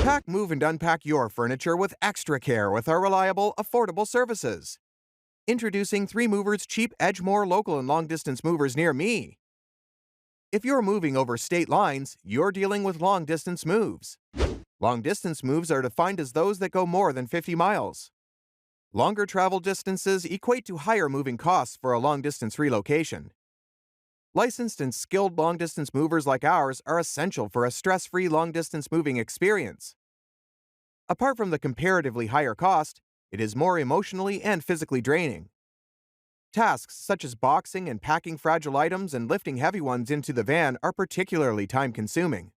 Pack, move, and unpack your furniture with extra care with our reliable, affordable services. Introducing 3 Movers cheap Edgemoor local and long-distance movers near me. If you're moving over state lines, you're dealing with long-distance moves. Long-distance moves are defined as those that go more than 50 miles. Longer travel distances equate to higher moving costs for a long-distance relocation. Licensed and skilled long-distance movers like ours are essential for a stress-free long-distance moving experience. Apart from the comparatively higher cost, it is more emotionally and physically draining. Tasks such as boxing and packing fragile items and lifting heavy ones into the van are particularly time-consuming.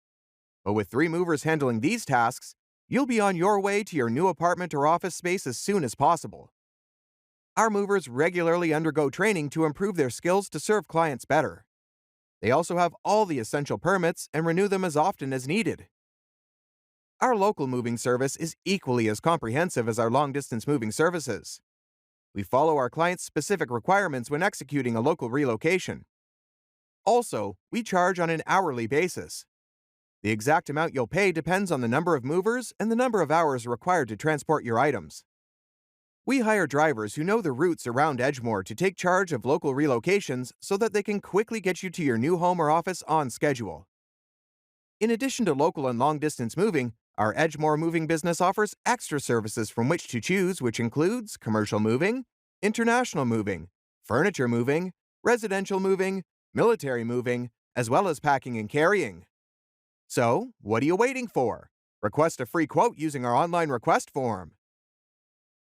But with 3 movers handling these tasks, you'll be on your way to your new apartment or office space as soon as possible. Our movers regularly undergo training to improve their skills to serve clients better. They also have all the essential permits and renew them as often as needed. Our local moving service is equally as comprehensive as our long-distance moving services. We follow our clients' specific requirements when executing a local relocation. Also, we charge on an hourly basis. The exact amount you'll pay depends on the number of movers and the number of hours required to transport your items. We hire drivers who know the routes around Edgemoor to take charge of local relocations so that they can quickly get you to your new home or office on schedule. In addition to local and long-distance moving, our Edgemoor moving business offers extra services from which to choose, which includes commercial moving, international moving, furniture moving, residential moving, military moving, as well as packing and carrying. So, what are you waiting for? Request a free quote using our online request form.